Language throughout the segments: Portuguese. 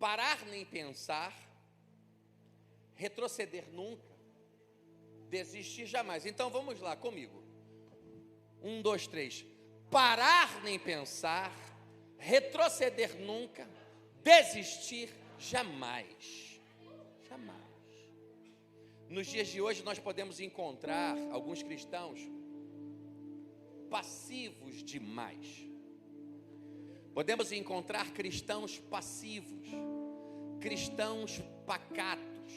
parar nem pensar, retroceder nunca, desistir jamais. Então vamos lá comigo. 1, 2, 3. Parar nem pensar, retroceder nunca, desistir jamais. Jamais. Nos dias de hoje nós podemos encontrar alguns cristãos passivos demais. Podemos encontrar cristãos passivos, cristãos pacatos,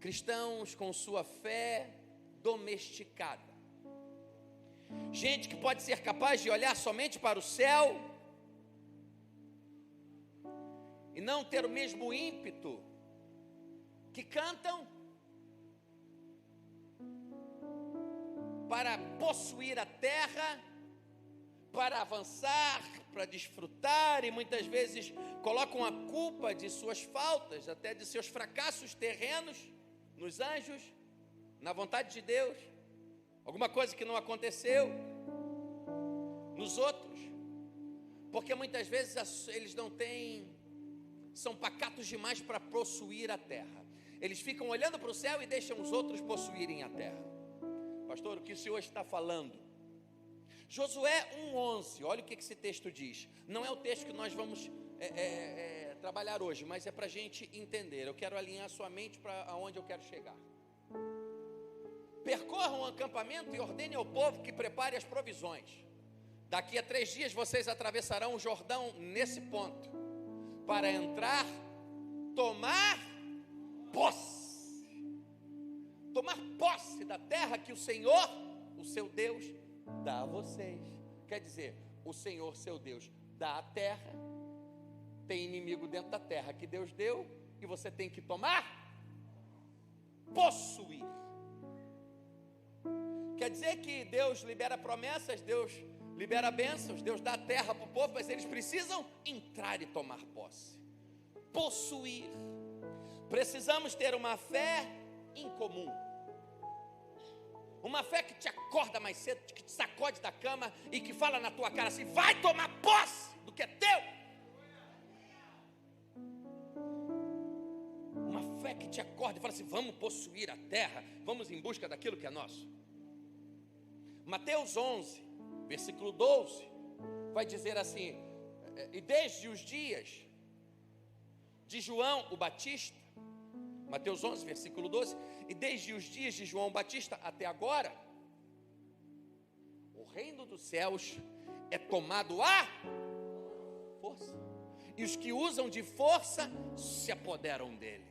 cristãos com sua fé domesticada. Gente que pode ser capaz de olhar somente para o céu e não ter o mesmo ímpeto que cantam para possuir a terra, para avançar, para desfrutar, e muitas vezes colocam a culpa de suas faltas, até de seus fracassos terrenos, nos anjos, na vontade de Deus, alguma coisa que não aconteceu, nos outros, porque muitas vezes eles não têm, são pacatos demais para possuir a terra. Eles ficam olhando para o céu e deixam os outros possuírem a terra. Pastor, o que o Senhor está falando? Josué 1:11, olha o que esse texto diz. Não é o texto que nós vamos trabalhar hoje, mas é para a gente entender. Eu quero alinhar a sua mente para onde eu quero chegar. Percorram o acampamento e ordene ao povo que prepare as provisões. Daqui a 3 dias vocês atravessarão o Jordão nesse ponto, para entrar, tomar posse da terra que o Senhor, o seu Deus, dá a vocês. Quer dizer, o Senhor, seu Deus, dá a terra, tem inimigo dentro da terra que Deus deu, e você tem que tomar, possuir. Quer dizer que Deus libera promessas, Deus libera bênçãos, Deus dá a terra para o povo, mas eles precisam entrar e tomar posse, possuir. Precisamos ter uma fé incomum, uma fé que te acorda mais cedo, que te sacode da cama e que fala na tua cara assim: vai tomar posse do que é teu. Uma fé que te acorda e fala assim: vamos possuir a terra, vamos em busca daquilo que é nosso. Mateus 11, versículo 12, vai dizer assim: e desde os dias de João o Batista, Mateus 11, versículo 12, e desde os dias de João Batista até agora, o reino dos céus é tomado à força, e os que usam de força se apoderam dele.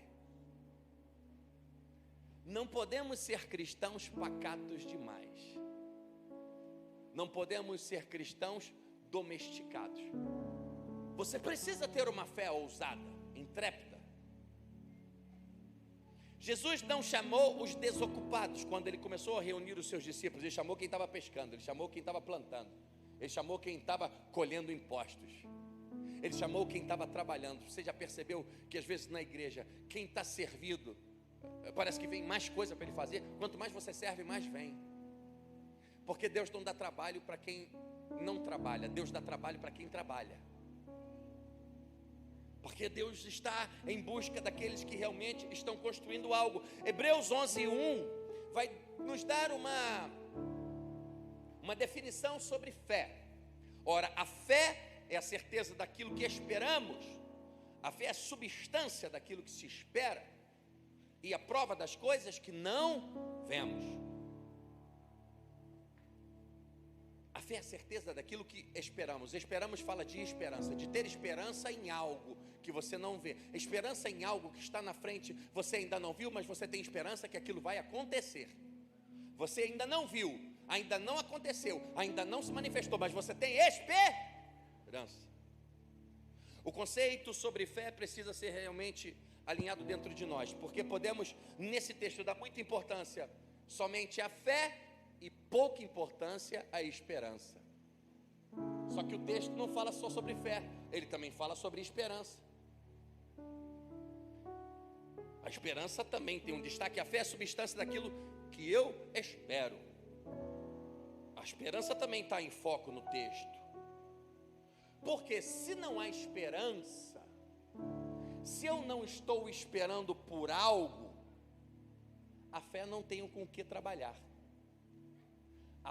Não podemos ser cristãos pacatos demais, não podemos ser cristãos domesticados. Você precisa ter uma fé ousada, intrépida. Jesus não chamou os desocupados quando ele começou a reunir os seus discípulos. Ele chamou quem estava pescando, ele chamou quem estava plantando, ele chamou quem estava colhendo impostos, ele chamou quem estava trabalhando. Você já percebeu que às vezes na igreja, quem está servido, parece que vem mais coisa para ele fazer? Quanto mais você serve, mais vem. Porque Deus não dá trabalho para quem não trabalha, Deus dá trabalho para quem trabalha. Porque Deus está em busca daqueles que realmente estão construindo algo. Hebreus 11:1 vai nos dar uma definição sobre fé. Ora, a fé é a certeza daquilo que esperamos, a fé é a substância daquilo que se espera, e a prova das coisas que não vemos. A fé é a certeza daquilo que esperamos. Esperamos fala de esperança, de ter esperança em algo que você não vê. Esperança em algo que está na frente, você ainda não viu, mas você tem esperança que aquilo vai acontecer. Você ainda não viu, ainda não aconteceu, ainda não se manifestou, mas você tem esperança. O conceito sobre fé precisa ser realmente alinhado dentro de nós, porque podemos, nesse texto, dar muita importância somente à fé e pouca importância à esperança. Só que o texto não fala só sobre fé, ele também fala sobre esperança. A esperança também tem um destaque. A fé é a substância daquilo que eu espero. A esperança também está em foco no texto. Porque se não há esperança, Se eu não estou esperando por algo, a fé não tem com o que trabalhar.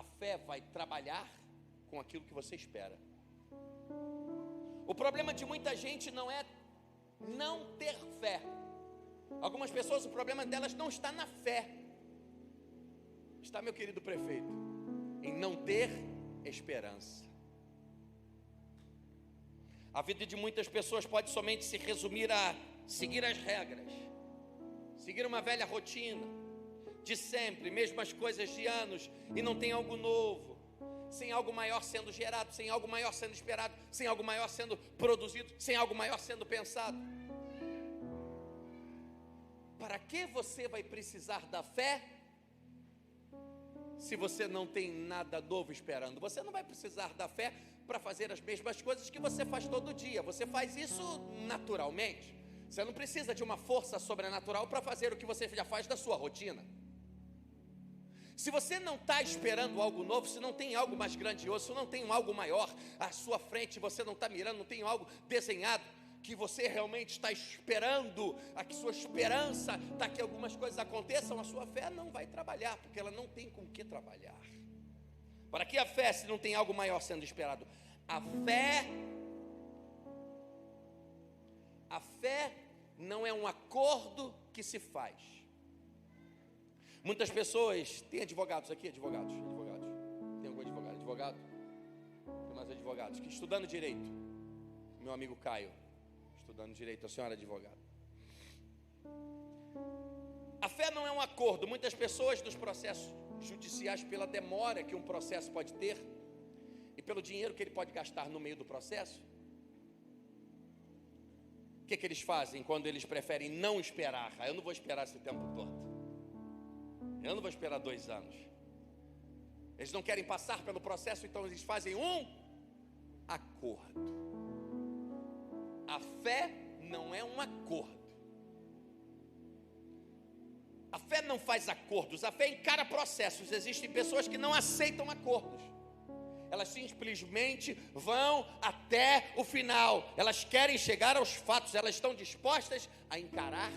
A fé vai trabalhar com aquilo que você espera. O problema de muita gente não é não ter fé. Algumas pessoas, o problema delas não está na fé. Está, meu querido prefeito, em não ter esperança. A vida de muitas pessoas pode somente se resumir a seguir as regras, seguir uma velha rotina de sempre, mesmas coisas de anos, e não tem algo novo, sem algo maior sendo gerado, sem algo maior sendo esperado, sem algo maior sendo produzido, sem algo maior sendo pensado. Para que você vai precisar da fé se você não tem nada novo esperando? Você não vai precisar da fé para fazer as mesmas coisas que você faz todo dia. Você faz isso naturalmente. Você não precisa de uma força sobrenatural para fazer o que você já faz da sua rotina. Se você não está esperando algo novo, se não tem algo mais grandioso, se não tem algo maior à sua frente, você não está mirando, não tem algo desenhado, que você realmente está esperando, a que sua esperança está que algumas coisas aconteçam, a sua fé não vai trabalhar, porque ela não tem com o que trabalhar. Para que a fé se não tem algo maior sendo esperado? A fé não é um acordo que se faz. Muitas pessoas, tem advogados aqui, advogados, tem algum advogado? Tem mais advogados, que estudando direito, meu amigo Caio, estudando direito, a senhora advogada. A fé não é um acordo. Muitas pessoas nos processos judiciais, pela demora que um processo pode ter e pelo dinheiro que ele pode gastar no meio do processo, o que eles fazem quando eles preferem não esperar? Eu não vou esperar esse tempo todo, eu não vou esperar 2 anos. Eles não querem passar pelo processo, então eles fazem um acordo. A fé não é um acordo. A fé não faz acordos, a fé encara processos. Existem pessoas que não aceitam acordos. Elas simplesmente vão até o final. Elas querem chegar aos fatos. Elas estão dispostas a encarar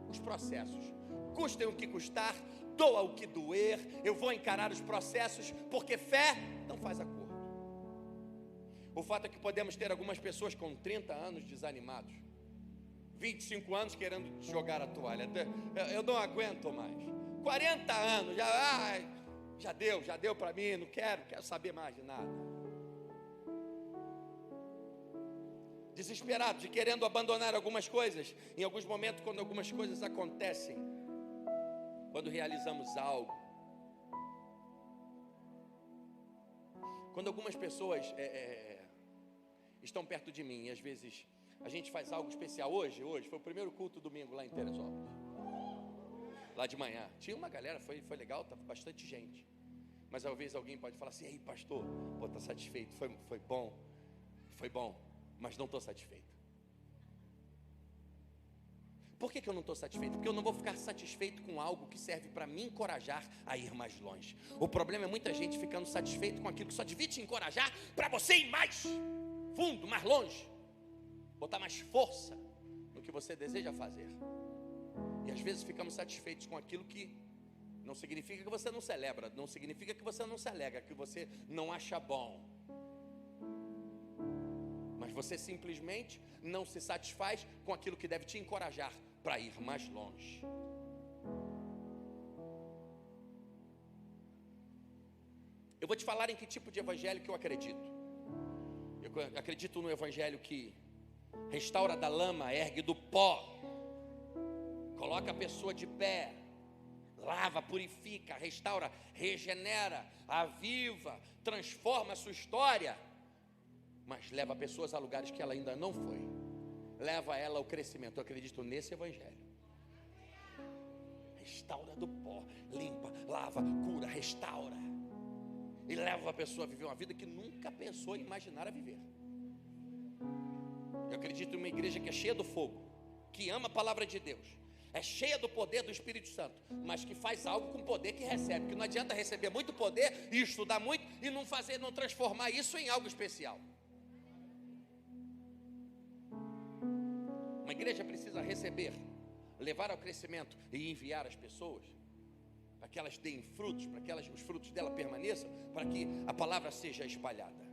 os processos. Custem o que custar, doa o que doer. Eu vou encarar os processos, porque fé não faz acordo. O fato é que podemos ter algumas pessoas com 30 anos desanimados, 25 anos querendo jogar a toalha. Eu não aguento mais. 40 anos, já deu para mim, não quero saber mais de nada. Desesperados e querendo abandonar algumas coisas. Em alguns momentos, quando algumas coisas acontecem, quando realizamos algo, quando algumas pessoas estão perto de mim, e às vezes a gente faz algo especial. Hoje foi o primeiro culto domingo lá em Teresópolis, lá de manhã, tinha uma galera, foi legal, tá bastante gente, mas às vezes alguém pode falar assim: ei pastor, tá satisfeito, foi bom, mas não estou satisfeito. Por que eu não estou satisfeito? Porque eu não vou ficar satisfeito com algo que serve para me encorajar a ir mais longe. O problema é muita gente ficando satisfeito com aquilo que só devia te encorajar para você ir mais fundo, mais longe, botar mais força no que você deseja fazer. E às vezes ficamos satisfeitos com aquilo que não significa que você não celebra, não significa que você não se alegra, que você não acha bom, mas você simplesmente não se satisfaz com aquilo que deve te encorajar para ir mais longe. Eu vou te falar em que tipo de evangelho que eu acredito. Eu acredito no evangelho que restaura da lama, ergue do pó, coloca a pessoa de pé, lava, purifica, restaura, regenera, aviva, transforma a sua história, mas leva pessoas a lugares que ela ainda não foi, leva ela ao crescimento. Eu acredito nesse evangelho. Restaura do pó, limpa, lava, cura, restaura, e leva a pessoa a viver uma vida que nunca pensou em imaginar a viver. Eu acredito em uma igreja que é cheia do fogo, que ama a palavra de Deus, é cheia do poder do Espírito Santo, mas que faz algo com o poder que recebe. Que não adianta receber muito poder e estudar muito e não transformar isso em algo especial. Uma Uma igreja precisa receber, levar ao crescimento e enviar as pessoas, para que elas deem frutos, para que os frutos dela permaneçam, para que a palavra seja espalhada.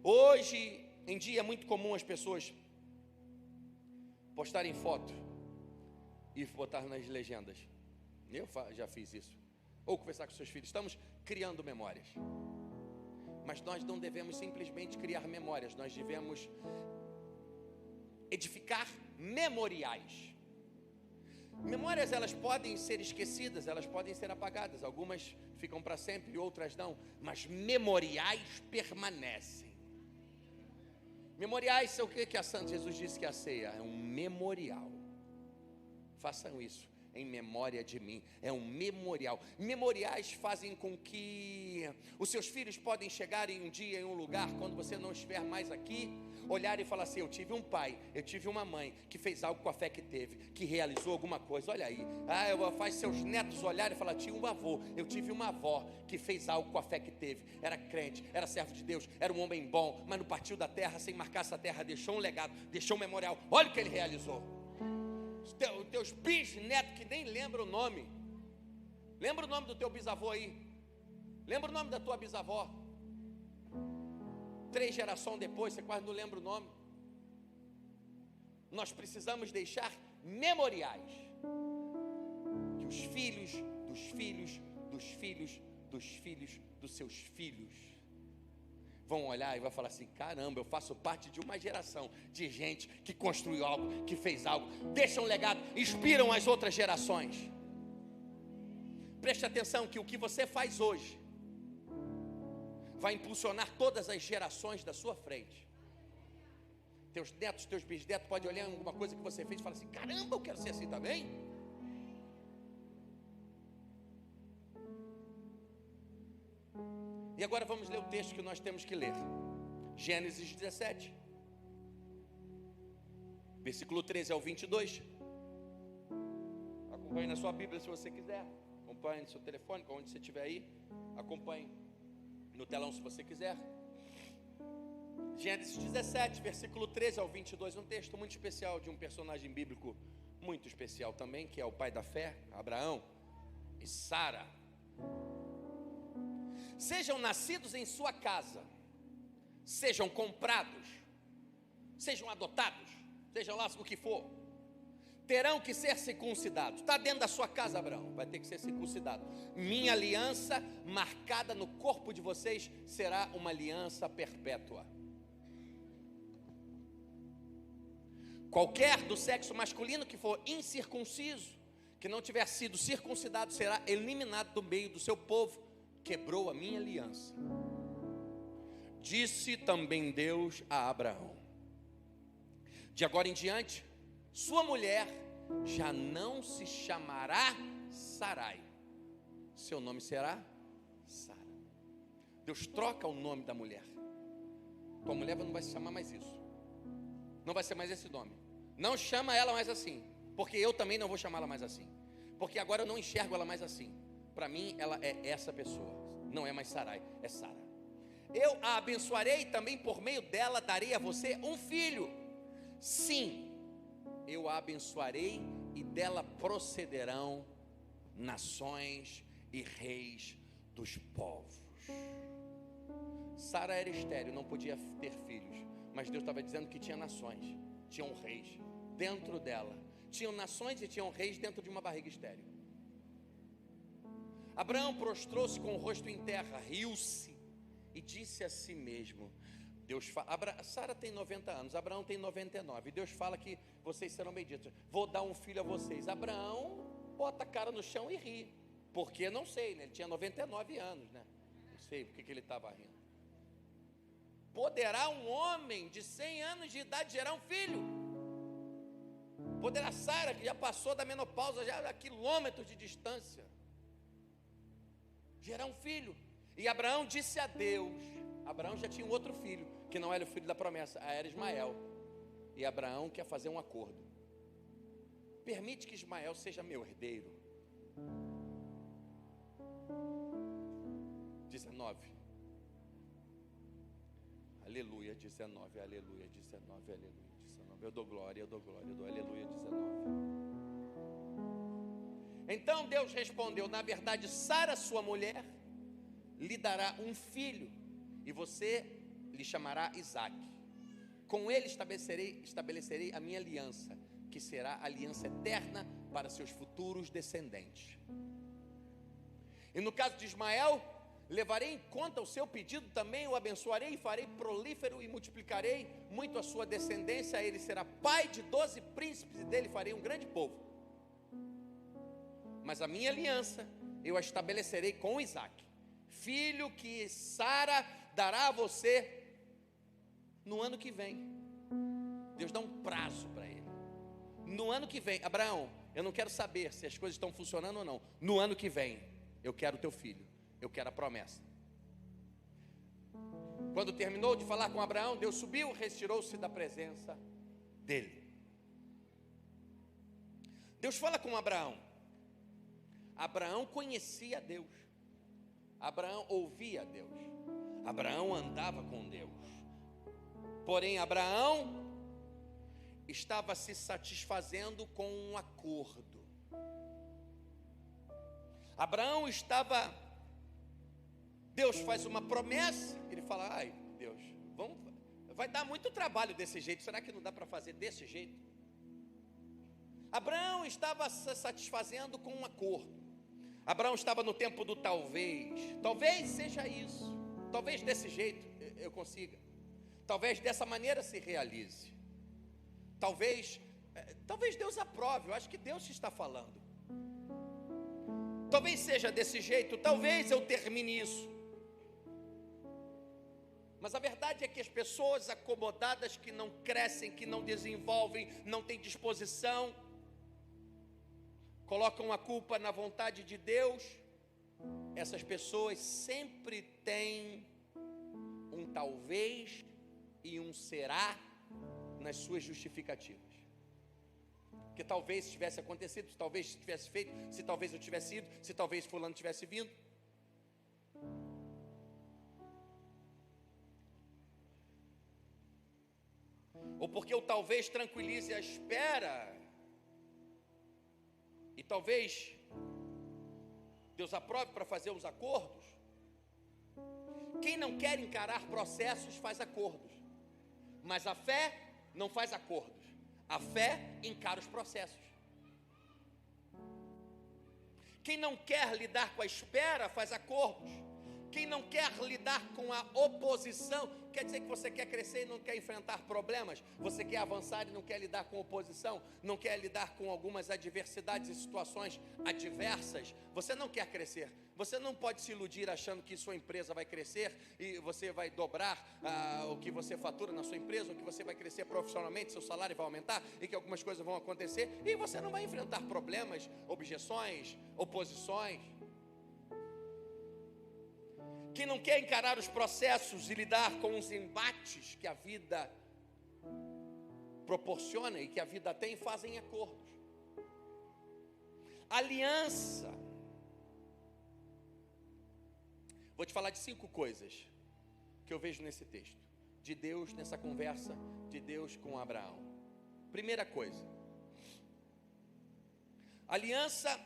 Hoje em dia é muito comum as pessoas postarem foto e botar nas legendas. Eu já fiz isso. Ou conversar com seus filhos. Estamos criando memórias. Mas nós não devemos simplesmente criar memórias. Nós devemos edificar memoriais. Memórias, elas podem ser esquecidas, elas podem ser apagadas. Algumas ficam para sempre e outras não. Mas memoriais permanecem. Memoriais são o que a Santa Jesus disse que a ceia é um memorial. Façam isso em memória de mim. É um memorial. Memoriais fazem com que os seus filhos podem chegar em um dia, em um lugar, quando você não estiver mais aqui, olhar e falar assim: eu tive um pai, eu tive uma mãe que fez algo com a fé que teve, que realizou alguma coisa. Olha aí, faz seus netos olharem e falar: tinha um avô, eu tive uma avó que fez algo com a fé que teve, era crente, era servo de Deus, era um homem bom, mas não partiu da terra sem marcar essa terra, deixou um legado, deixou um memorial. Olha o que ele realizou. Os teus bisnetos que nem lembram o nome. Lembra o nome do teu bisavô aí? Lembra o nome da tua bisavó? 3 gerações depois, você quase não lembra o nome. Nós precisamos deixar memoriais, que os filhos dos filhos dos filhos dos filhos dos seus filhos vão olhar e vão falar assim: caramba, eu faço parte de uma geração de gente que construiu algo, que fez algo, deixa um legado, inspiram as outras gerações. Preste atenção que o que você faz hoje vai impulsionar todas as gerações da sua frente. Teus netos, teus bisnetos podem olhar alguma coisa que você fez e falar assim: caramba, eu quero ser assim também. E agora vamos ler o texto que nós temos que ler. Gênesis 17, versículo 13 ao 22. Acompanhe na sua Bíblia se você quiser. Acompanhe no seu telefone, onde você estiver aí. Acompanhe no telão se você quiser. Gênesis 17, versículo 13 ao 22. Um texto muito especial de um personagem bíblico muito especial também, que é o pai da fé, Abraão e Sara. Sejam nascidos em sua casa, sejam comprados, sejam adotados, seja lá o que for, terão que ser circuncidados. Está dentro da sua casa, Abraão, vai ter que ser circuncidado. Minha aliança marcada no corpo de vocês será uma aliança perpétua. Qualquer do sexo masculino que for incircunciso, que não tiver sido circuncidado, será eliminado do meio do seu povo. Quebrou a minha aliança. Disse também Deus a Abraão: de agora em diante, sua mulher já não se chamará Sarai, seu nome será Sara. Deus troca o nome da mulher. Tua mulher não vai se chamar mais isso, não vai ser mais esse nome. Não chama ela mais assim, porque eu também não vou chamá-la mais assim, porque agora eu não enxergo ela mais assim. Para mim ela é essa pessoa, não é mais Sarai, é Sara. Eu a abençoarei, também por meio dela darei a você um filho. Sim, eu a abençoarei e dela procederão nações e reis dos povos. Sara era estéril, não podia ter filhos, mas Deus estava dizendo que tinha nações, tinham reis dentro dela. Tinham nações e tinham reis dentro de uma barriga estéril. Abraão prostrou-se com o rosto em terra, riu-se e disse a si mesmo: Sara tem 90 anos, Abraão tem 99. E Deus fala que vocês serão benditos. Vou dar um filho a vocês. Abraão bota a cara no chão e ri. Porque não sei, né? Ele tinha 99 anos, né? Não sei porque que ele estava rindo. Poderá um homem de 100 anos de idade gerar um filho? Poderá Sara, que já passou da menopausa, já a quilômetros de distância, gerar um filho? E Abraão disse a Deus. Abraão já tinha um outro filho, que não era o filho da promessa, era Ismael. E Abraão quer fazer um acordo: permite que Ismael seja meu herdeiro. 19. Aleluia, 19, aleluia, 19, aleluia, 19. Eu dou glória, eu dou glória, eu dou aleluia, Então Deus respondeu: na verdade, Sara, sua mulher, lhe dará um filho, e você lhe chamará Isaque. Com ele estabelecerei a minha aliança, que será aliança eterna para seus futuros descendentes. E no caso de Ismael, levarei em conta o seu pedido, também o abençoarei e farei prolífero e multiplicarei muito a sua descendência. Ele será pai de 12 príncipes e dele farei um grande povo. Mas a minha aliança eu a estabelecerei com Isaque, filho que Sara dará a você no ano que vem. Deus dá um prazo para ele. No ano que vem, Abraão, eu não quero saber se as coisas estão funcionando ou não. No ano que vem, eu quero o teu filho. Eu quero a promessa. Quando terminou de falar com Abraão, Deus subiu, retirou-se da presença dele. Deus fala com Abraão. Abraão conhecia Deus. Abraão ouvia Deus. Abraão andava com Deus. Porém, Abraão estava se satisfazendo com um acordo. Abraão estava... Deus faz uma promessa, ele fala: ai Deus, vai dar muito trabalho desse jeito, será que não dá para fazer desse jeito? Abraão estava se satisfazendo com um acordo. Abraão estava no tempo do talvez seja isso, talvez desse jeito eu consiga, talvez dessa maneira se realize, talvez Deus aprove, eu acho que Deus está falando, talvez seja desse jeito, talvez eu termine isso. Mas a verdade é que as pessoas acomodadas, que não crescem, que não desenvolvem, não têm disposição, colocam a culpa na vontade de Deus. Essas pessoas sempre têm um talvez e um será nas suas justificativas. Que talvez tivesse acontecido, se talvez tivesse feito, se talvez eu tivesse ido, se talvez fulano tivesse vindo. Ou porque o talvez tranquilize a espera, e talvez Deus aprove para fazer os acordos. Quem não quer encarar processos faz acordos, mas a fé não faz acordos. A fé encara os processos. Quem não quer lidar com a espera faz acordos. Quem não quer lidar com a oposição, quer dizer que você quer crescer e não quer enfrentar problemas, você quer avançar e não quer lidar com oposição, não quer lidar com algumas adversidades e situações adversas, você não quer crescer. Você não pode se iludir achando que sua empresa vai crescer e você vai dobrar o que você fatura na sua empresa, ou que você vai crescer profissionalmente, seu salário vai aumentar e que algumas coisas vão acontecer e você não vai enfrentar problemas, objeções, oposições. Quem não quer encarar os processos e lidar com os embates que a vida proporciona e que a vida tem, fazem acordos. Aliança. Vou te falar de 5 coisas que eu vejo nesse texto, de Deus, nessa conversa de Deus com Abraão. Primeira coisa, aliança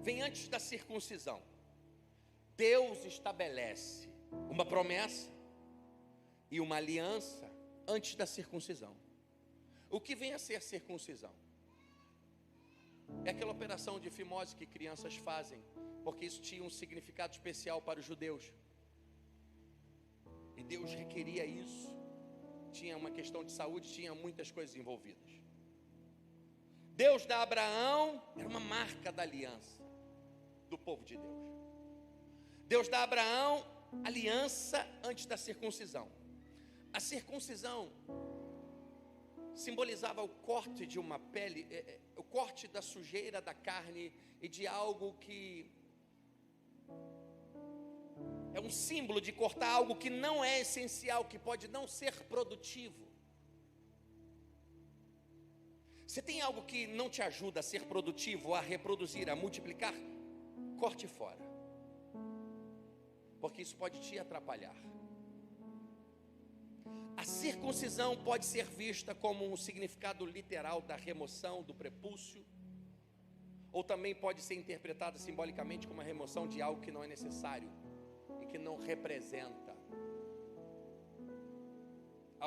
vem antes da circuncisão. Deus estabelece uma promessa e uma aliança antes da circuncisão. O que vem a ser circuncisão? É aquela operação de fimose que crianças fazem, porque isso tinha um significado especial para os judeus. E Deus requeria isso. Tinha uma questão de saúde, tinha muitas coisas envolvidas. Deus dá a Abraão, era uma marca da aliança do povo de Deus. Deus dá a Abraão aliança antes da circuncisão. A circuncisão simbolizava o corte de uma pele, o corte da sujeira da carne e de algo que é um símbolo de cortar algo que não é essencial, que pode não ser produtivo. Você tem algo que não te ajuda a ser produtivo, a reproduzir, a multiplicar? Corte fora, porque isso pode te atrapalhar. A circuncisão pode ser vista como um significado literal da remoção do prepúcio, ou também pode ser interpretada simbolicamente como a remoção de algo que não é necessário e que não representa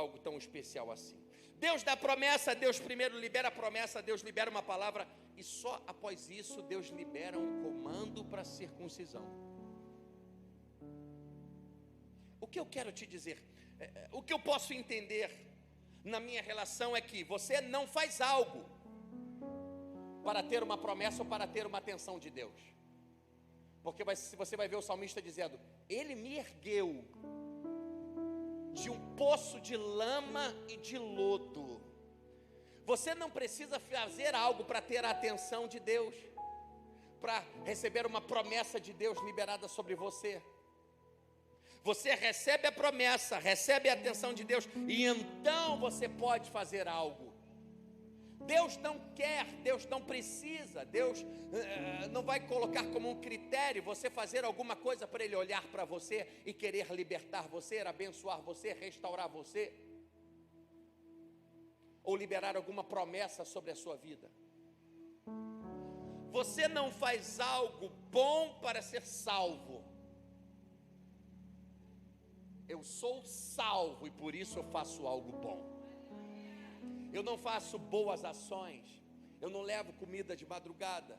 algo tão especial assim. Deus dá promessa, Deus primeiro libera a promessa, Deus libera uma palavra, e só após isso Deus libera um comando para a circuncisão. O que eu quero te dizer, o que eu posso entender na minha relação é que você não faz algo para ter uma promessa ou para ter uma atenção de Deus, porque você vai ver o salmista dizendo: Ele me ergueu de um poço de lama e de lodo. Você não precisa fazer algo para ter a atenção de Deus, para receber uma promessa de Deus liberada sobre você. Você recebe a promessa, recebe a atenção de Deus, e então você pode fazer algo. Deus não quer, Deus não precisa, Deus não vai colocar como um critério você fazer alguma coisa para Ele olhar para você e querer libertar você, abençoar você, restaurar você, ou liberar alguma promessa sobre a sua vida. Você não faz algo bom para ser salvo. Eu sou salvo e por isso eu faço algo bom. Eu não faço boas ações, eu não levo comida de madrugada,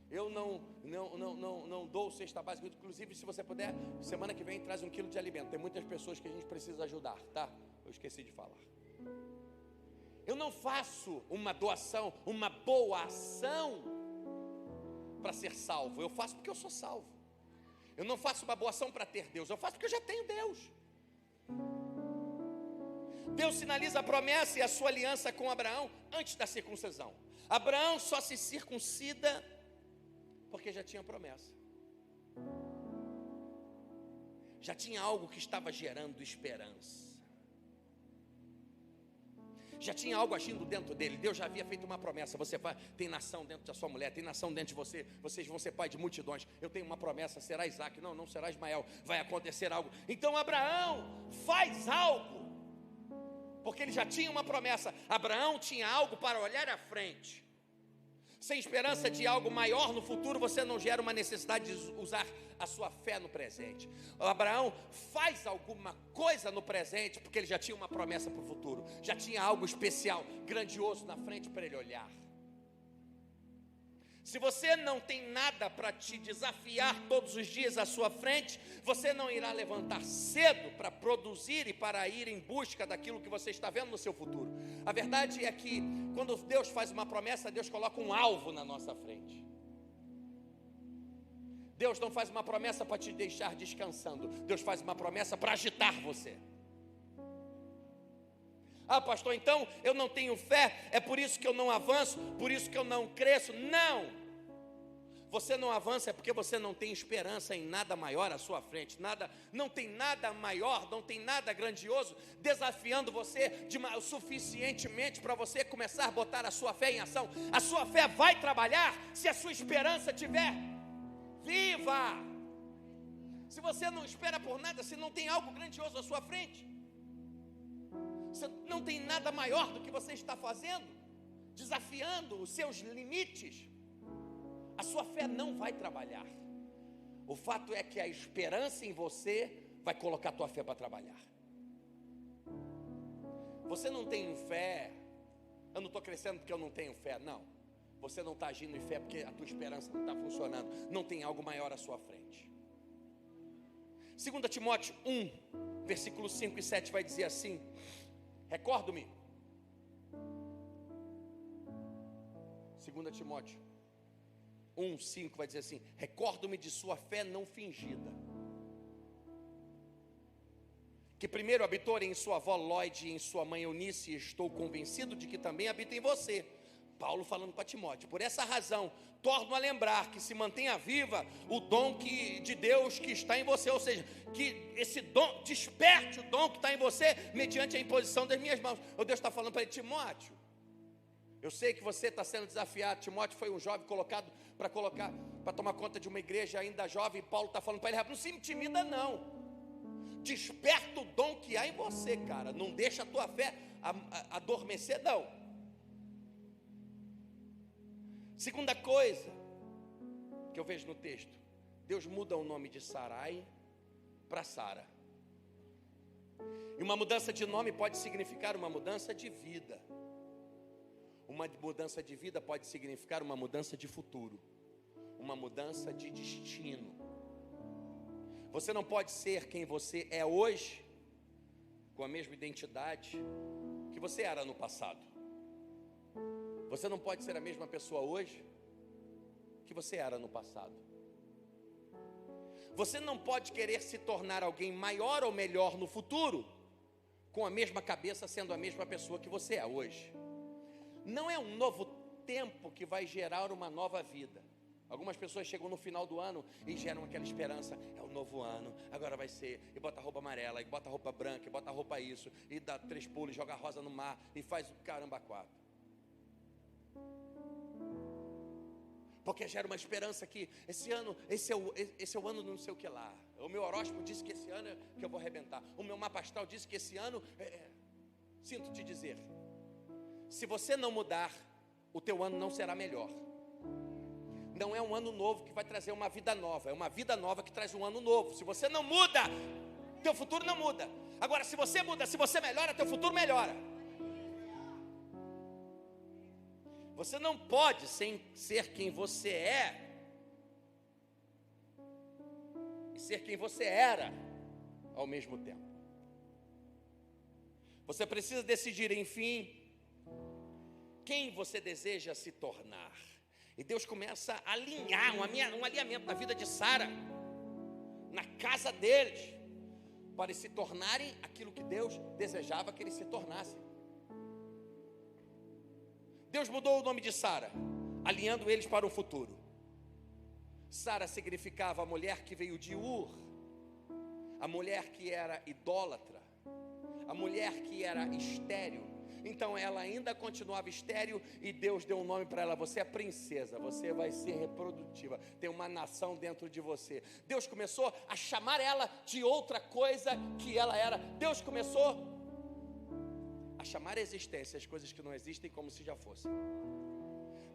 eu não dou cesta básica. Inclusive, se você puder, semana que vem traz 1 quilo de alimento. Tem muitas pessoas que a gente precisa ajudar, tá? Eu esqueci de falar. Eu não faço uma doação, uma boa ação para ser salvo. Eu faço porque eu sou salvo. Eu não faço uma boa ação para ter Deus, eu faço porque eu já tenho Deus. Deus sinaliza a promessa e a sua aliança com Abraão antes da circuncisão. Abraão só se circuncida porque já tinha promessa. Já tinha algo que estava gerando esperança. Já tinha algo agindo dentro dele. Deus já havia feito uma promessa: você vai, tem nação dentro da sua mulher, tem nação dentro de você, vocês vão ser pai de multidões. Eu tenho uma promessa, será Isaac, não será Ismael, vai acontecer algo. Então Abraão faz algo, porque ele já tinha uma promessa. Abraão tinha algo para olhar à frente. Sem esperança de algo maior no futuro, você não gera uma necessidade de usar a sua fé no presente. Abraão faz alguma coisa no presente, porque ele já tinha uma promessa para o futuro. Já tinha algo especial, grandioso na frente para ele olhar. Se você não tem nada para te desafiar todos os dias à sua frente, você não irá levantar cedo para produzir e para ir em busca daquilo que você está vendo no seu futuro. A verdade é que quando Deus faz uma promessa, Deus coloca um alvo na nossa frente. Deus não faz uma promessa para te deixar descansando, Deus faz uma promessa para agitar você. Ah, pastor, então eu não tenho fé, é por isso que eu não avanço, por isso que eu não cresço. Não, você não avança é porque você não tem esperança em nada maior à sua frente. Não tem nada maior, não tem nada grandioso desafiando você suficientemente para você começar a botar a sua fé em ação. A sua fé vai trabalhar se a sua esperança estiver viva. Se você não espera por nada, se não tem algo grandioso à sua frente, você não tem nada maior do que você está fazendo, desafiando os seus limites, a sua fé não vai trabalhar. O fato é que a esperança em você vai colocar a tua fé para trabalhar. Você não tem fé, eu não estou crescendo porque eu não tenho fé, não. Você não está agindo em fé porque a tua esperança não está funcionando, não tem algo maior à sua frente. 2 Timóteo 1, versículos 5 e 7 vai dizer assim: recordo-me, 2 Timóteo 1:5 vai dizer assim: recordo-me de sua fé não fingida, que primeiro habitou em sua avó Lóide e em sua mãe Eunice, e estou convencido de que também habita em você. Paulo falando para Timóteo: por essa razão, torno a lembrar que se mantenha viva o dom de Deus que está em você, ou seja, que esse dom, desperte o dom que está em você, mediante a imposição das minhas mãos. O Deus está falando para ele: Timóteo, eu sei que você está sendo desafiado. Timóteo foi um jovem colocado para tomar conta de uma igreja ainda jovem, e Paulo está falando para ele: não se intimida não, desperta o dom que há em você, cara, não deixa a tua fé adormecer não. Segunda coisa, que eu vejo no texto, Deus muda o nome de Sarai para Sara. E uma mudança de nome pode significar uma mudança de vida. Uma mudança de vida pode significar uma mudança de futuro, uma mudança de destino. Você não pode ser quem você é hoje com a mesma identidade que você era no passado. Você não pode ser a mesma pessoa hoje que você era no passado. Você não pode querer se tornar alguém maior ou melhor no futuro com a mesma cabeça sendo a mesma pessoa que você é hoje. Não é um novo tempo que vai gerar uma nova vida. Algumas pessoas chegam no final do ano e geram aquela esperança, é o novo ano, agora vai ser, e bota roupa amarela, e bota roupa branca, e bota roupa isso, e dá 3 pulos, joga rosa no mar, e faz o caramba 4. Porque gera uma esperança que esse ano, esse é o ano do não sei o que lá. O meu horóscopo disse que esse ano é que eu vou arrebentar. O meu mapa astral disse que esse ano, sinto te dizer, se você não mudar, o teu ano não será melhor. Não é um ano novo que vai trazer uma vida nova, é uma vida nova que traz um ano novo. Se você não muda, teu futuro não muda. Agora, se você muda, se você melhora, teu futuro melhora. Você não pode ser quem você é e ser quem você era ao mesmo tempo. Você precisa decidir, enfim, quem você deseja se tornar. E Deus começa a alinhar, um alinhamento na vida de Sara, na casa deles, para eles se tornarem aquilo que Deus desejava que eles se tornassem. Deus mudou o nome de Sara, alinhando eles para o futuro. Sara significava a mulher que veio de Ur, a mulher que era idólatra, a mulher que era estéril. Então ela ainda continuava estéril e Deus deu um nome para ela. Você é princesa, você vai ser reprodutiva, tem uma nação dentro de você. Deus começou a chamar ela de outra coisa que ela era. Deus começou a chamar a existência as coisas que não existem como se já fossem.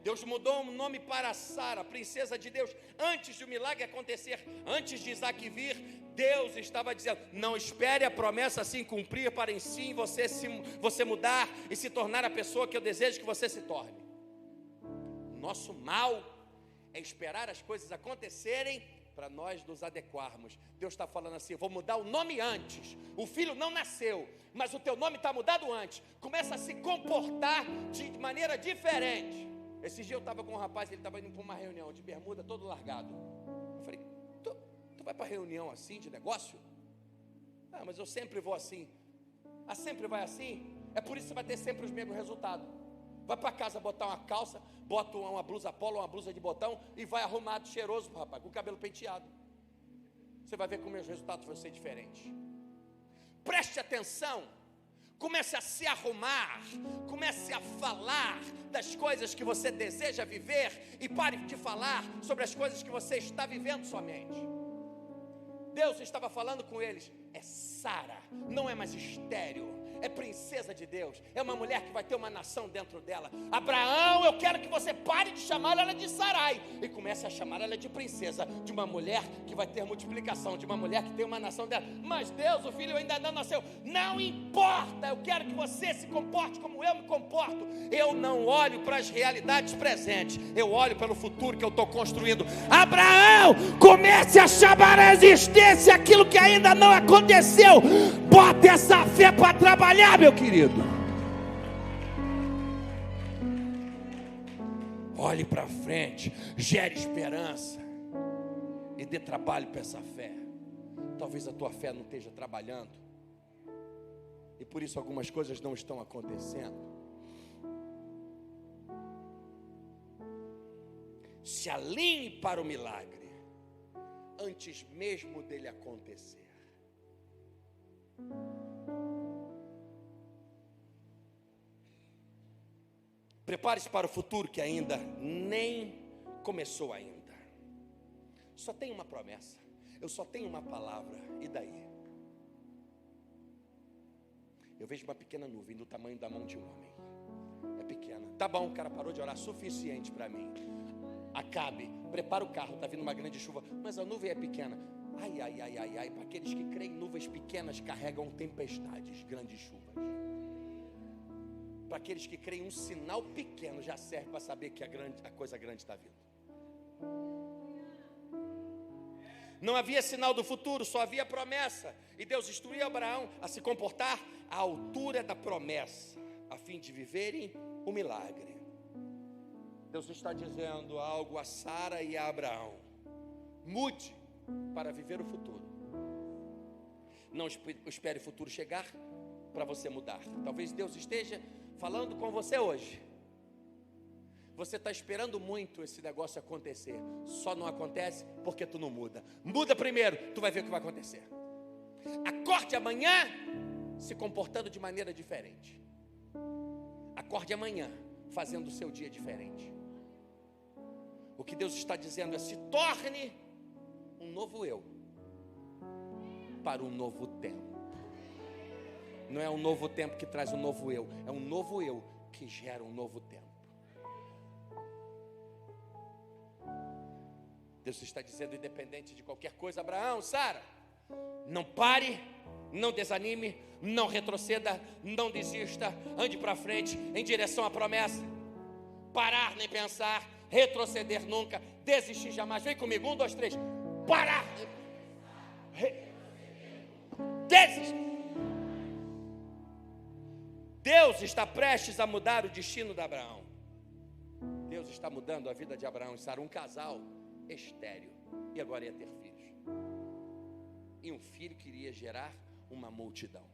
Deus mudou o nome para Sara, princesa de Deus. Antes de o milagre acontecer, antes de Isaac vir, Deus estava dizendo: não espere a promessa se cumprir para em si você mudar e se tornar a pessoa que eu desejo que você se torne. Nosso mal é esperar as coisas acontecerem para nós nos adequarmos. Deus está falando assim: eu vou mudar o nome antes. O filho não nasceu, mas o teu nome está mudado antes. Começa a se comportar de maneira diferente. Esse dia eu estava com um rapaz, ele estava indo para uma reunião de bermuda, todo largado. Eu falei: tu vai para reunião assim, de negócio? Ah, mas eu sempre vou assim. Ah, sempre vai assim? É por isso que você vai ter sempre os mesmos resultados. Vai para casa botar uma calça, bota uma blusa polo, uma blusa de botão e vai arrumado, cheiroso, rapaz, com o cabelo penteado. Você vai ver como os resultados vão ser diferentes. Preste atenção. Comece a se arrumar, comece a falar das coisas que você deseja viver e pare de falar sobre as coisas que você está vivendo somente. Deus estava falando com eles: é Sara, não é mais estéril, é princesa de Deus, é uma mulher que vai ter uma nação dentro dela. Abraão, eu quero que você pare de chamar ela de Sarai e comece a chamar ela de princesa, de uma mulher que vai ter multiplicação, de uma mulher que tem uma nação dela. Mas Deus, o filho ainda não nasceu. Não importa, eu quero que você se comporte como eu me comporto. Eu não olho para as realidades presentes, eu olho pelo futuro que eu estou construindo. Abraão, comece a chamar a existência aquilo que ainda não aconteceu. Bota essa fé para trabalhar, meu querido. Olhe para frente, gere esperança e dê trabalho para essa fé. Talvez a tua fé não esteja trabalhando e por isso algumas coisas não estão acontecendo. Se alinhe para o milagre antes mesmo dele acontecer. Prepare-se para o futuro que ainda nem começou ainda. Só tem uma promessa, eu só tenho uma palavra, e daí? Eu vejo uma pequena nuvem do tamanho da mão de um homem. É pequena. Tá bom, o cara parou de orar, suficiente para mim. Acabe, prepara o carro, está vindo uma grande chuva, mas a nuvem é pequena. Ai, ai, ai, ai, ai, para aqueles que creem, nuvens pequenas carregam tempestades, grandes chuvas. Para aqueles que creem, um sinal pequeno já serve para saber que a coisa grande está vindo. Não havia sinal do futuro, só havia promessa. E Deus instruiu Abraão a se comportar à altura da promessa, a fim de viverem o milagre. Deus está dizendo algo a Sara e a Abraão: mude para viver o futuro. Não espere o futuro chegar para você mudar. Talvez Deus esteja falando com você hoje. Você está esperando muito esse negócio acontecer. Só não acontece porque tu não muda. Muda primeiro, tu vai ver o que vai acontecer. Acorde amanhã se comportando de maneira diferente. Acorde amanhã fazendo o seu dia diferente. O que Deus está dizendo é: se torne um novo eu para um novo tempo. Não é um novo tempo que traz um novo eu, é um novo eu que gera um novo tempo. Deus está dizendo, independente de qualquer coisa: Abraão, Sara, não pare, não desanime, não retroceda, não desista, ande para frente em direção à promessa. Parar nem pensar, retroceder nunca, desistir jamais. Vem comigo, 1, 2, 3. Parar, desistir. Deus está prestes a mudar o destino de Abraão. Deus está mudando a vida de Abraão e Sara, um casal estéril, e agora ia ter filhos, e um filho que iria gerar uma multidão.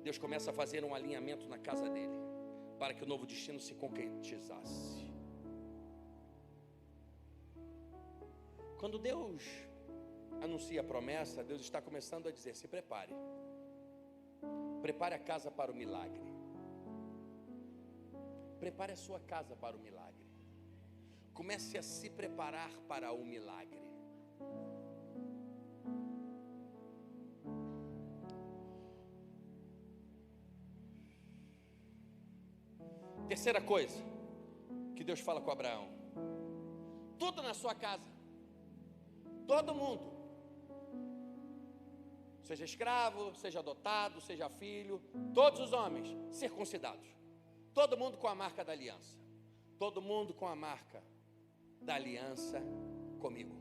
Deus começa a fazer um alinhamento na casa dele, para que o novo destino se concretizasse. Quando Deus anuncia a promessa, Deus está começando a dizer: se prepare, prepare a casa para o milagre, prepare a sua casa para o milagre. Comece a se preparar para o milagre. Terceira coisa que Deus fala com Abraão: tudo na sua casa, todo mundo, seja escravo, seja adotado, seja filho, todos os homens circuncidados, todo mundo com a marca da aliança, todo mundo com a marca da aliança comigo.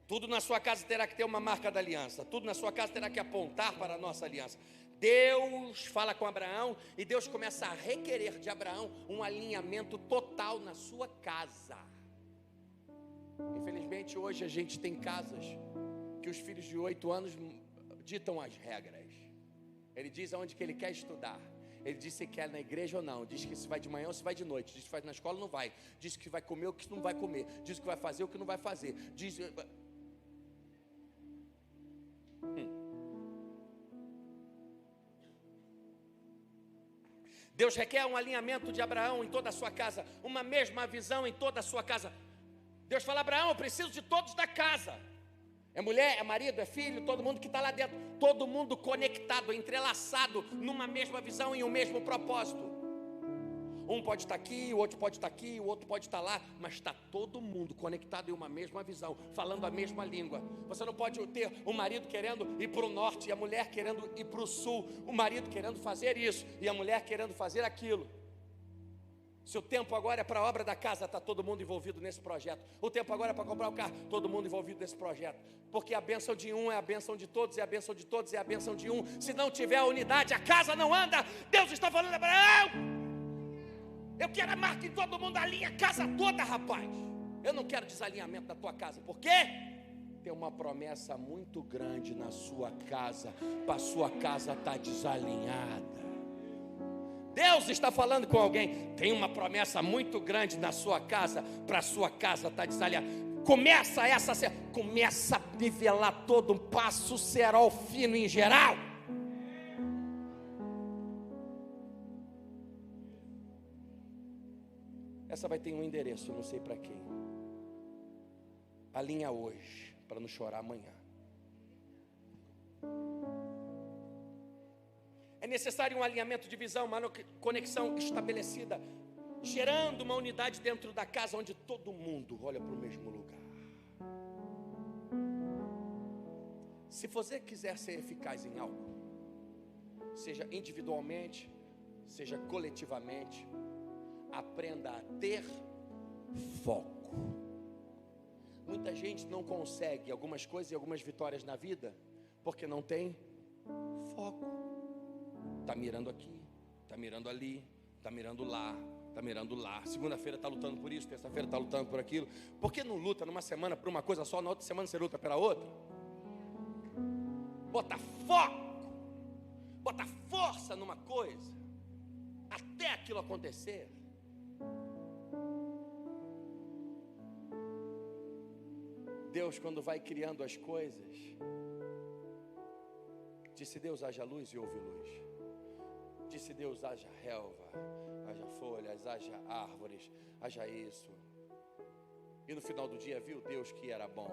Tudo na sua casa terá que ter uma marca da aliança, tudo na sua casa terá que apontar para a nossa aliança. Deus fala com Abraão e Deus começa a requerer de Abraão um alinhamento total na sua casa. Infelizmente hoje a gente tem casas que os filhos de 8 anos ditam as regras. Ele diz aonde que ele quer estudar. Ele diz se quer na igreja ou não. Diz que se vai de manhã ou se vai de noite. Diz que vai na escola ou não vai. Diz que vai comer ou que não vai comer. Diz que vai fazer ou que não vai fazer. Diz... Deus requer um alinhamento de Abraão em toda a sua casa. Uma mesma visão em toda a sua casa. Deus fala: Abraão, eu preciso de todos da casa. É mulher, é marido, é filho, todo mundo que está lá dentro. Todo mundo conectado, entrelaçado numa mesma visão e um mesmo propósito. Um pode estar aqui, o outro pode estar aqui, o outro pode estar lá, mas está todo mundo conectado em uma mesma visão, falando a mesma língua. Você não pode ter o marido querendo ir para o norte e a mulher querendo ir para o sul, o marido querendo fazer isso e a mulher querendo fazer aquilo. Se o tempo agora é para a obra da casa, está todo mundo envolvido nesse projeto. O tempo agora é para comprar o carro, todo mundo envolvido nesse projeto. Porque a bênção de um é a bênção de todos, e a bênção de todos é a bênção de um. Se não tiver a unidade, a casa não anda. Deus está falando: Abraão, eu quero a marca em todo mundo, alinha a casa toda, rapaz. Eu não quero desalinhamento da tua casa. Por quê? Tem uma promessa muito grande na sua casa, para a sua casa estar desalinhada. Deus está falando com alguém: tem uma promessa muito grande na sua casa, para a sua casa estar desalinhada. Começa a nivelar todo um passo cerol fino em geral. Essa vai ter um endereço, não sei para quem. Alinha hoje, para não chorar amanhã. É necessário um alinhamento de visão, uma conexão estabelecida gerando uma unidade dentro da casa, onde todo mundo olha para o mesmo lugar. Se você quiser ser eficaz em algo, seja individualmente, seja coletivamente, aprenda a ter foco. Muita gente não consegue algumas coisas e algumas vitórias na vida porque não tem foco. Está mirando aqui, está mirando ali, está mirando lá, está mirando lá. Segunda-feira está lutando por isso, terça-feira está lutando por aquilo. Por que não luta numa semana por uma coisa só, na outra semana você luta pela outra? Bota foco, bota força numa coisa, até aquilo acontecer. Deus, quando vai criando as coisas, disse Deus, haja luz e houve luz. Disse Deus, haja relva, haja folhas, haja árvores, haja isso. E no final do dia viu Deus que era bom.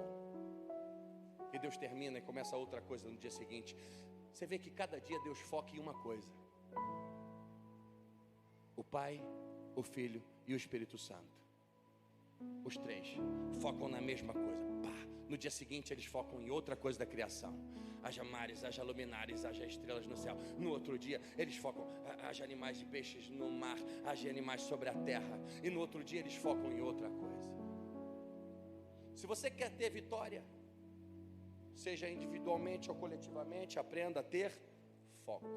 E Deus termina e começa outra coisa no dia seguinte. Você vê que cada dia Deus foca em uma coisa. O Pai, o Filho e o Espírito Santo. Os três focam na mesma coisa. Pá. No dia seguinte eles focam em outra coisa da criação. Haja mares, haja luminares, haja estrelas no céu. No outro dia eles focam, haja animais e peixes no mar, haja animais sobre a terra. E no outro dia eles focam em outra coisa. Se você quer ter vitória, seja individualmente ou coletivamente, aprenda a ter foco.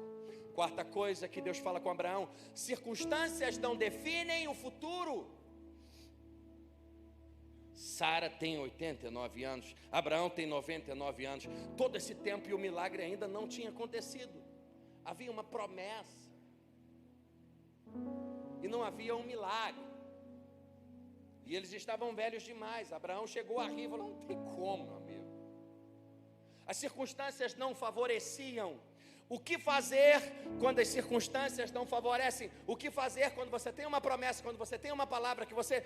Quarta coisa que Deus fala com Abraão: circunstâncias não definem o futuro. Sara tem 89 anos, Abraão tem 99 anos. Todo esse tempo e o milagre ainda não tinha acontecido. Havia uma promessa e não havia um milagre. E eles estavam velhos demais. Abraão chegou a rir e falou: não tem como, meu amigo. As circunstâncias não favoreciam. O que fazer quando as circunstâncias não favorecem? O que fazer quando você tem uma promessa, quando você tem uma palavra, que você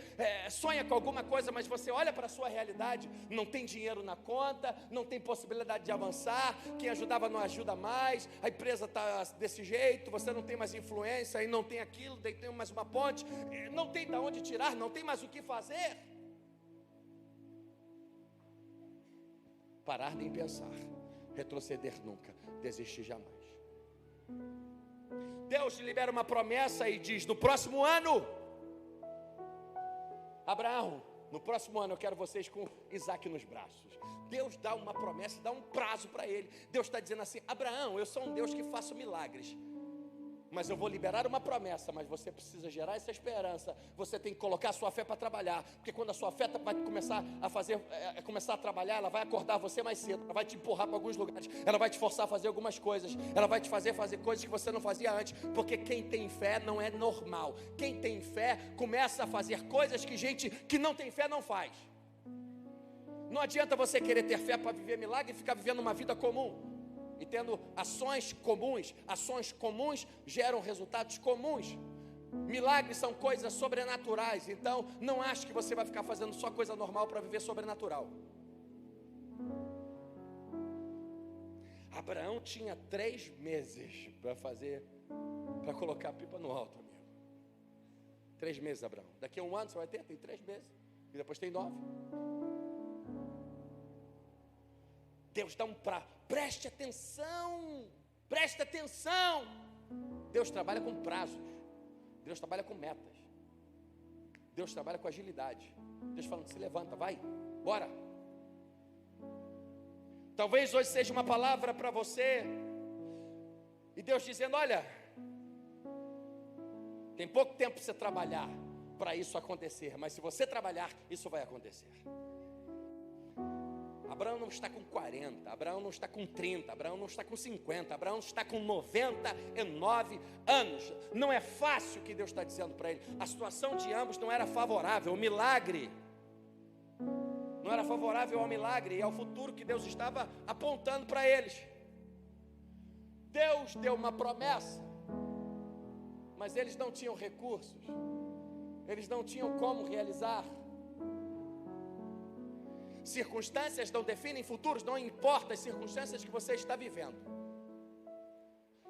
sonha com alguma coisa, mas você olha para a sua realidade, não tem dinheiro na conta, não tem possibilidade de avançar, quem ajudava não ajuda mais, a empresa está desse jeito, você não tem mais influência, e não tem aquilo, daí tem mais uma ponte, não tem de onde tirar, não tem mais o que fazer. Parar nem pensar, retroceder nunca, desistir jamais. Deus libera uma promessa e diz: no próximo ano, Abraão, no próximo ano eu quero vocês com Isaac nos braços. Deus dá uma promessa, dá um prazo para ele. Deus está dizendo assim: Abraão, eu sou um Deus que faço milagres, mas eu vou liberar uma promessa, mas você precisa gerar essa esperança. Você tem que colocar a sua fé para trabalhar, porque quando a sua fé vai começar a trabalhar, ela vai acordar você mais cedo, ela vai te empurrar para alguns lugares, ela vai te forçar a fazer algumas coisas, ela vai te fazer coisas que você não fazia antes, porque quem tem fé não é normal. Quem tem fé começa a fazer coisas que gente que não tem fé não faz. Não adianta você querer ter fé para viver milagre e ficar vivendo uma vida comum e tendo ações comuns geram resultados comuns. Milagres são coisas sobrenaturais. Então não ache que você vai ficar fazendo só coisa normal para viver sobrenatural. Abraão tinha 3 meses para colocar a pipa no alto, amigo. 3 meses, Abraão. Daqui a 1 ano você vai ter? Tem 3 meses. E depois tem 9. Deus dá um prazo. Preste atenção. Preste atenção. Deus trabalha com prazos. Deus trabalha com metas. Deus trabalha com agilidade. Deus falando: se levanta, vai, bora. Talvez hoje seja uma palavra para você, e Deus dizendo: olha, tem pouco tempo para você trabalhar para isso acontecer, mas se você trabalhar, isso vai acontecer. Abraão não está com 40, Abraão não está com 30, Abraão não está com 50, Abraão está com 99 anos. Não é fácil o que Deus está dizendo para ele. A situação de ambos não era favorável. O milagre não era favorável ao milagre e ao futuro que Deus estava apontando para eles. Deus deu uma promessa, mas eles não tinham recursos, eles não tinham como realizar. Circunstâncias não definem futuros. Não importa as circunstâncias que você está vivendo,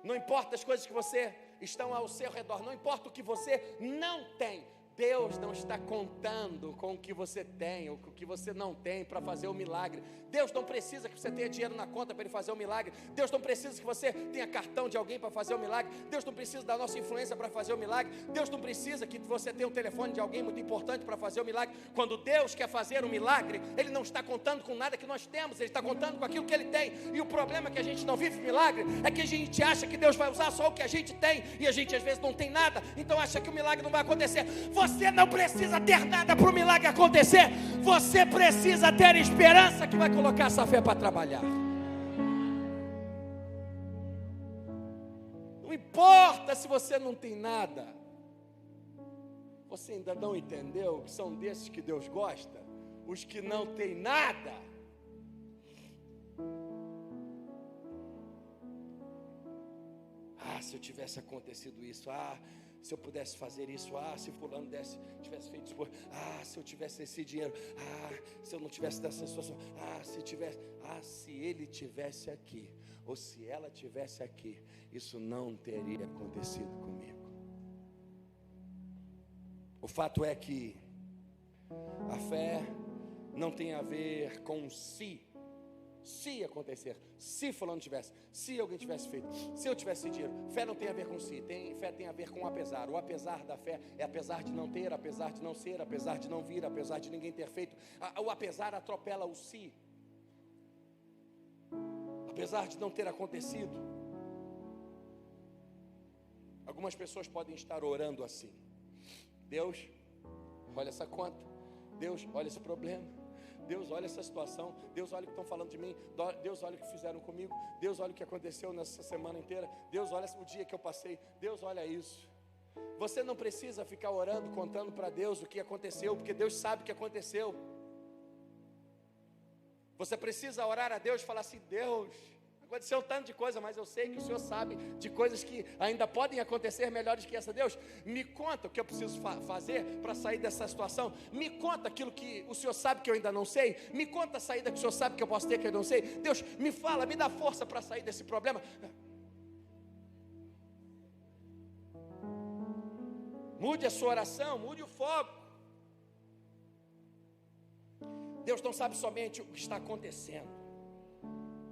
não importa as coisas que você estão ao seu redor, não importa o que você não tem, Deus não está contando com o que você tem ou com o que você não tem para fazer o milagre. Deus não precisa que você tenha dinheiro na conta para Ele fazer o milagre. Deus não precisa que você tenha cartão de alguém para fazer o milagre. Deus não precisa da nossa influência para fazer o milagre. Deus não precisa que você tenha um telefone de alguém muito importante para fazer o milagre. Quando Deus quer fazer um milagre, Ele não está contando com nada que nós temos, Ele está contando com aquilo que Ele tem. E o problema é que a gente não vive milagre, é que a gente acha que Deus vai usar só o que a gente tem, e a gente às vezes não tem nada, então acha que o milagre não vai acontecer. Você não precisa ter nada para o milagre acontecer. Você precisa ter esperança que vai colocar essa fé para trabalhar. Não importa se você não tem nada. Você ainda não entendeu que são desses que Deus gosta? Os que não têm nada. Ah, se eu tivesse acontecido isso, se eu pudesse fazer isso, se fulano tivesse feito isso, se eu tivesse esse dinheiro, se eu não tivesse dessa situação, se ele tivesse aqui, ou se ela tivesse aqui, isso não teria acontecido comigo. O fato é que a fé não tem a ver com se acontecer, se fulano tivesse, se alguém tivesse feito, se eu tivesse dinheiro. Fé não tem a ver com si, fé tem a ver com o apesar. O apesar da fé é apesar de não ter, apesar de não ser, apesar de não vir, apesar de ninguém ter feito. O apesar atropela o si. Apesar de não ter acontecido. Algumas pessoas podem estar orando assim: Deus, olha essa conta, Deus, olha esse problema, Deus, olha essa situação, Deus, olha o que estão falando de mim, Deus, olha o que fizeram comigo, Deus, olha o que aconteceu nessa semana inteira, Deus, olha o dia que eu passei, Deus, olha isso. Você não precisa ficar orando, contando para Deus o que aconteceu, porque Deus sabe o que aconteceu. Você precisa orar a Deus e falar assim: Deus, aconteceu um tanto de coisa, mas eu sei que o Senhor sabe de coisas que ainda podem acontecer melhores que essa. Deus, me conta o que eu preciso fazer para sair dessa situação. Me conta aquilo que o Senhor sabe que eu ainda não sei. Me conta a saída que o Senhor sabe que eu posso ter que eu não sei. Deus, me fala, me dá força para sair desse problema. Mude a sua oração, mude o foco. Deus não sabe somente o que está acontecendo,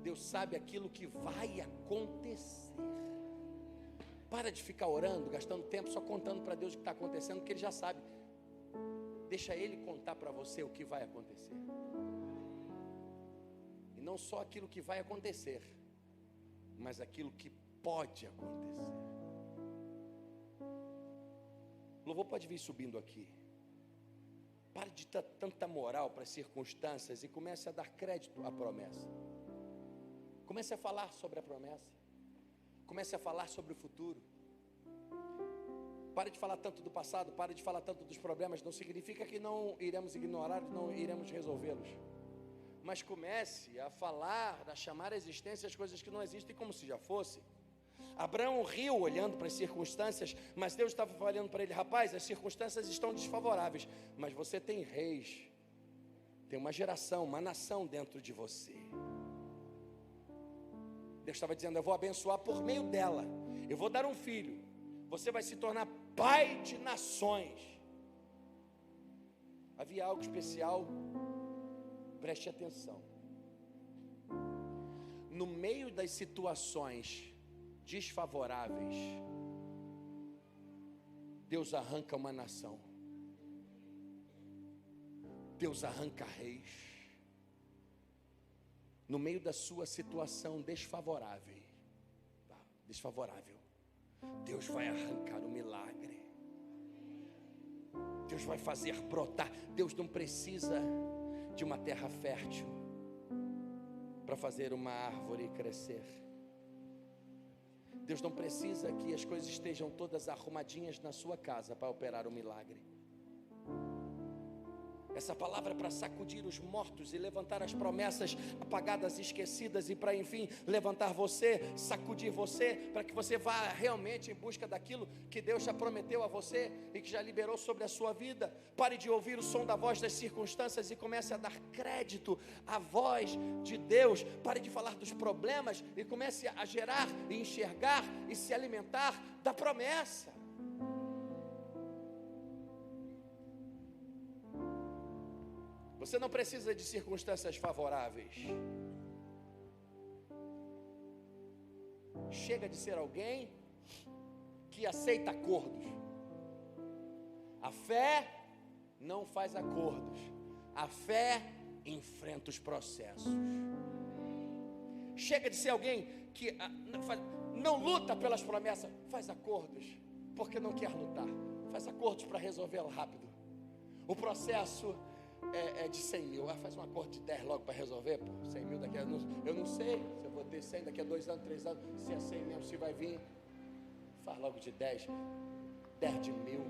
Deus sabe aquilo que vai acontecer. Para de ficar orando, gastando tempo só contando para Deus o que está acontecendo, porque Ele já sabe. Deixa Ele contar para você o que vai acontecer. E não só aquilo que vai acontecer, mas aquilo que pode acontecer. O louvor pode vir subindo aqui. Pare de dar tanta moral para as circunstâncias e comece a dar crédito à promessa. Comece a falar sobre a promessa. Comece a falar sobre o futuro. Pare de falar tanto do passado, pare de falar tanto dos problemas. Não significa que não iremos ignorar, não iremos resolvê-los. Mas comece a falar, a chamar à existência as coisas que não existem como se já fossem. Abraão riu olhando para as circunstâncias, mas Deus estava falando para ele: rapaz, as circunstâncias estão desfavoráveis, mas você tem reis, tem uma geração, uma nação dentro de você. Deus estava dizendo: eu vou abençoar por meio dela, eu vou dar um filho, você vai se tornar pai de nações. Havia algo especial, preste atenção. No meio das situações desfavoráveis, Deus arranca uma nação, Deus arranca reis. No meio da sua situação desfavorável, Deus vai arrancar o milagre. Deus vai fazer brotar. Deus não precisa de uma terra fértil para fazer uma árvore crescer. Deus não precisa que as coisas estejam todas arrumadinhas na sua casa para operar o milagre. Essa palavra é para sacudir os mortos e levantar as promessas apagadas e esquecidas, e para enfim levantar você, sacudir você, para que você vá realmente em busca daquilo que Deus já prometeu a você e que já liberou sobre a sua vida. Pare de ouvir o som da voz das circunstâncias e comece a dar crédito à voz de Deus. Pare de falar dos problemas e comece a gerar e enxergar e se alimentar da promessa. Você não precisa de circunstâncias favoráveis. Chega de ser alguém que aceita acordos. A fé não faz acordos. A fé enfrenta os processos. Chega de ser alguém que não luta pelas promessas. Faz acordos porque não quer lutar. Faz acordos para resolver rápido. O processo é de 100 mil, faz um acordo de 10 logo para resolver, pô, 100 mil daqui a anos, eu não sei se eu vou ter 100 daqui a 2 anos, 3 anos, se é 100 mesmo, se vai vir, faz logo de 10 de mil.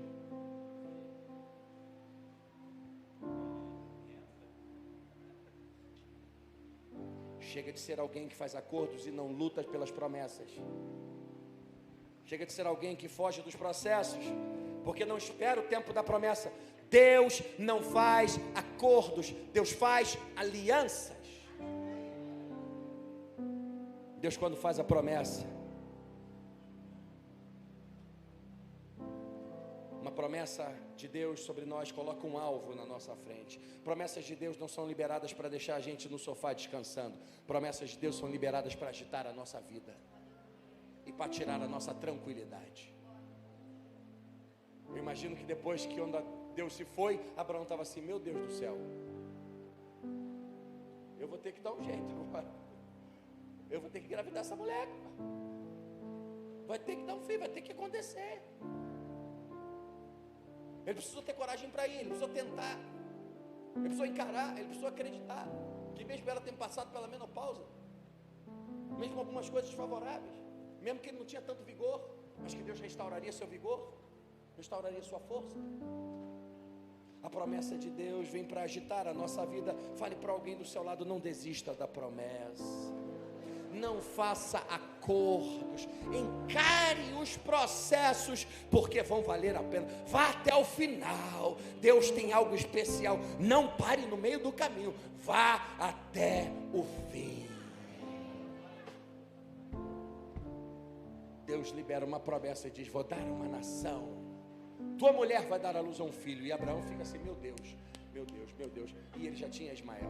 Chega de ser alguém que faz acordos e não luta pelas promessas. Chega de ser alguém que foge dos processos, porque não espera o tempo da promessa. Deus não faz acordos, Deus faz alianças. Deus, quando faz a promessa, uma promessa de Deus sobre nós coloca um alvo na nossa frente. Promessas de Deus não são liberadas para deixar a gente no sofá descansando. Promessas de Deus são liberadas para agitar a nossa vida e para tirar a nossa tranquilidade. Eu imagino que depois que Deus se foi, Abraão estava assim: meu Deus do céu, eu vou ter que dar um jeito agora. Eu vou ter que engravidar essa mulher. Vai ter que dar um filho, vai ter que acontecer. Ele precisou ter coragem para ir, ele precisou tentar, ele precisou encarar, ele precisou acreditar que mesmo ela tendo passado pela menopausa, mesmo algumas coisas favoráveis, mesmo que ele não tinha tanto vigor, mas que Deus restauraria seu vigor, restauraria sua força. A promessa de Deus vem para agitar a nossa vida. Fale para alguém do seu lado: não desista da promessa. Não faça acordos. Encare os processos, porque vão valer a pena. Vá até o final. Deus tem algo especial. Não pare no meio do caminho. Vá até o fim. Deus libera uma promessa e diz: vou dar uma nação. Tua mulher vai dar à luz a um filho. E Abraão fica assim: meu Deus, meu Deus, meu Deus. E ele já tinha Ismael.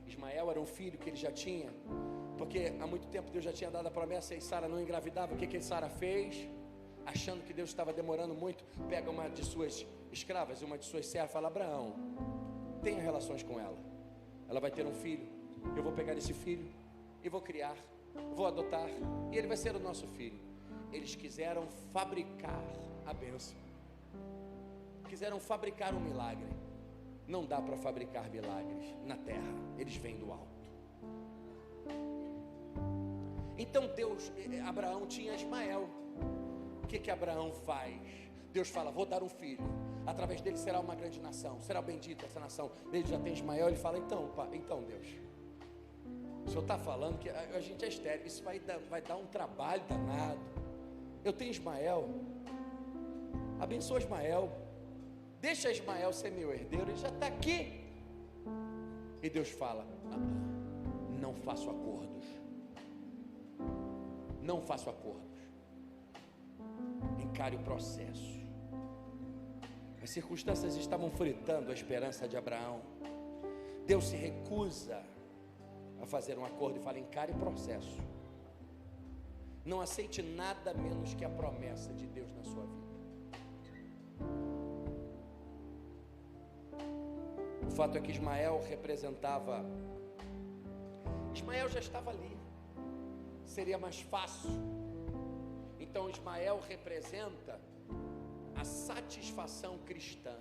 Ismael era um filho que ele já tinha, porque há muito tempo Deus já tinha dado a promessa e Sara não engravidava. O que Sara fez? Achando que Deus estava demorando muito, pega uma de suas escravas, uma de suas servas, fala: Abraão, tenha relações com ela. Ela vai ter um filho. Eu vou pegar esse filho e vou criar, vou adotar, e ele vai ser o nosso filho. Eles quiseram fabricar a bênção, quiseram fabricar um milagre. Não dá para fabricar milagres na terra, eles vêm do alto. Então Abraão tinha Ismael. O que Abraão faz? Deus fala: vou dar um filho, através dele será uma grande nação, será bendita essa nação. Ele já tem Ismael. Ele fala: então Deus, o Senhor está falando que a gente é estéril, isso vai dar um trabalho danado. Eu tenho Ismael, abençoa Ismael, deixa Ismael ser meu herdeiro, ele já está aqui. E Deus fala: não faço acordos, não faço acordos. Encare o processo. As circunstâncias estavam fritando a esperança de Abraão. Deus se recusa a fazer um acordo e fala: encare o processo. Não aceite nada menos que a promessa de Deus na sua vida. O fato é que Ismael já estava ali, seria mais fácil. Então Ismael representa a satisfação cristã.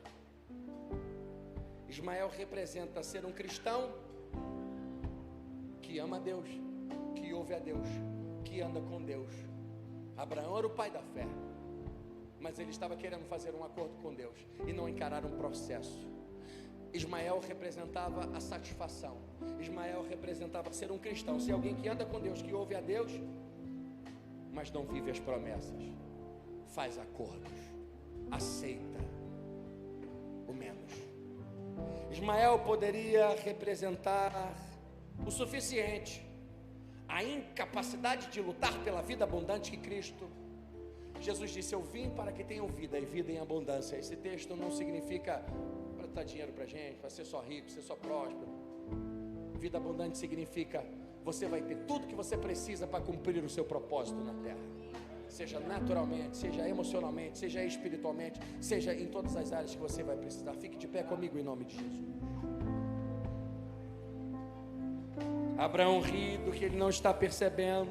Ismael representa ser um cristão que ama a Deus, que ouve a Deus, que anda com Deus. Abraão era o pai da fé, mas ele estava querendo fazer um acordo com Deus e não encarar um processo. Ismael representava a satisfação. Ismael representava ser um cristão, ser alguém que anda com Deus, que ouve a Deus, mas não vive as promessas, faz acordos, aceita o menos. Ismael poderia representar o suficiente, a incapacidade de lutar pela vida abundante que Cristo. Jesus disse: eu vim para que tenham vida e vida em abundância. Esse texto não significa para dar dinheiro para a gente, para ser só rico, ser só próspero. Vida abundante significa você vai ter tudo que você precisa para cumprir o seu propósito na terra, seja naturalmente, seja emocionalmente, seja espiritualmente, seja em todas as áreas que você vai precisar. Fique de pé comigo em nome de Jesus. Abraão ri do que ele não está percebendo,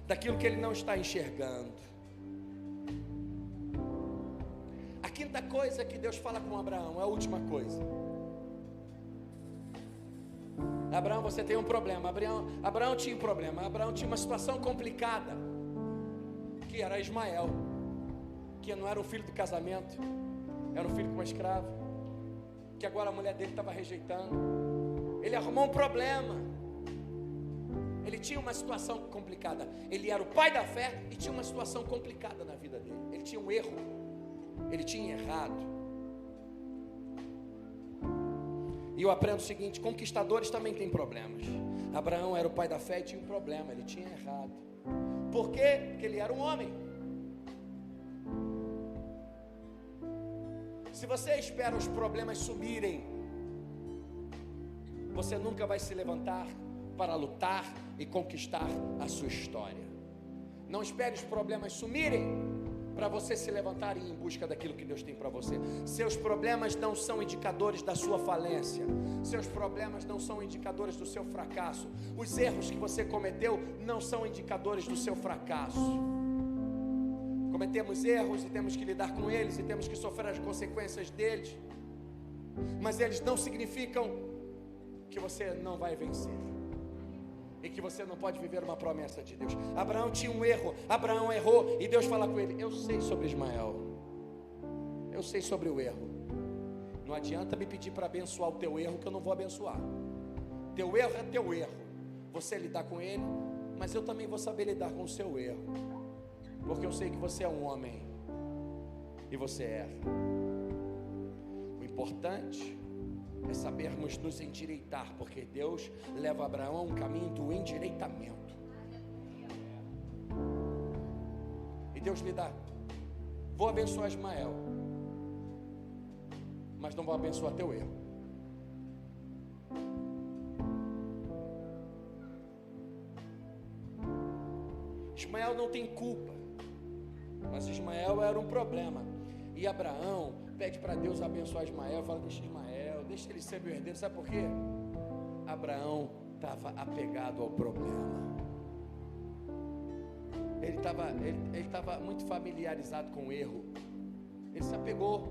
daquilo que ele não está enxergando. A quinta coisa que Deus fala com Abraão, é a última coisa. Abraão, você tem um problema. Abraão tinha um problema. Abraão tinha uma situação complicada, que era Ismael, que não era um filho do casamento, era um filho com uma escrava, que agora a mulher dele estava rejeitando. Ele arrumou um problema. Ele tinha uma situação complicada. Ele era o pai da fé e tinha uma situação complicada na vida dele. Ele tinha um erro, ele tinha errado. E eu aprendo o seguinte: conquistadores também têm problemas. Abraão era o pai da fé e tinha um problema, ele tinha errado. Por quê? Porque ele era um homem. Se você espera os problemas sumirem, você nunca vai se levantar para lutar e conquistar a sua história. Não espere os problemas sumirem para você se levantar e ir em busca daquilo que Deus tem para você. Seus problemas não são indicadores da sua falência. Seus problemas não são indicadores do seu fracasso. Os erros que você cometeu não são indicadores do seu fracasso. Cometemos erros e temos que lidar com eles e temos que sofrer as consequências deles, mas eles não significam que você não vai vencer e que você não pode viver uma promessa de Deus. Abraão tinha um erro, Abraão errou e Deus fala com ele: eu sei sobre Ismael, eu sei sobre o erro. Não adianta me pedir para abençoar o teu erro, que eu não vou abençoar. Teu erro é teu erro, você lidar com ele, mas eu também vou saber lidar com o seu erro, porque eu sei que você é um homem e você erra. O importante é sabermos nos endireitar, porque Deus leva Abraão a um caminho do endireitamento. E Deus lhe dá: vou abençoar Ismael, mas não vou abençoar teu erro. Ismael não tem culpa, mas Ismael era um problema. E Abraão pede para Deus abençoar Ismael, fala: deixa Ismael, deixa ele ser meu herdeiro. Sabe por quê? Abraão estava apegado ao problema. Ele estava muito familiarizado com o erro. Ele se apegou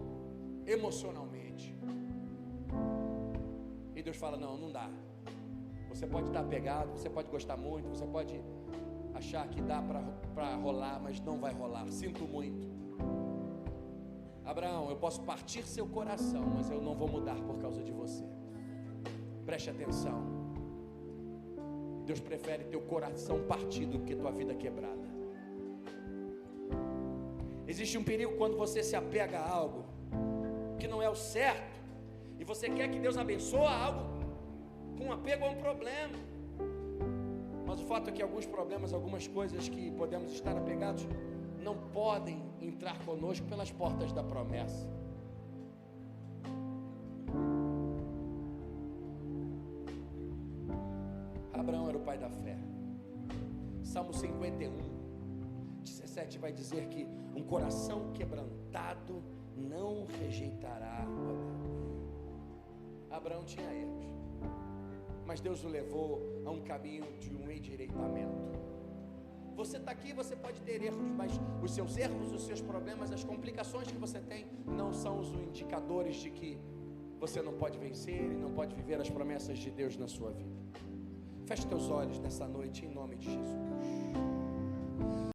emocionalmente. E Deus fala: não dá. Você pode estar apegado, você pode gostar muito, você pode achar que dá para rolar, mas não vai rolar. Sinto muito. Abraão, eu posso partir seu coração, mas eu não vou mudar por causa de você. Preste atenção. Deus prefere teu coração partido do que tua vida quebrada. Existe um perigo quando você se apega a algo que não é o certo, e você quer que Deus abençoe algo com apego a um problema. Mas o fato é que alguns problemas, algumas coisas que podemos estar apegados, não podem entrar conosco pelas portas da promessa. Abraão era o pai da fé. Salmo 51, 17 vai dizer que um coração quebrantado não rejeitará. Abraão tinha erros, mas Deus o levou a um caminho de um endireitamento. Você está aqui, você pode ter erros, mas os seus erros, os seus problemas, as complicações que você tem, não são os indicadores de que você não pode vencer e não pode viver as promessas de Deus na sua vida. Feche teus olhos nessa noite em nome de Jesus.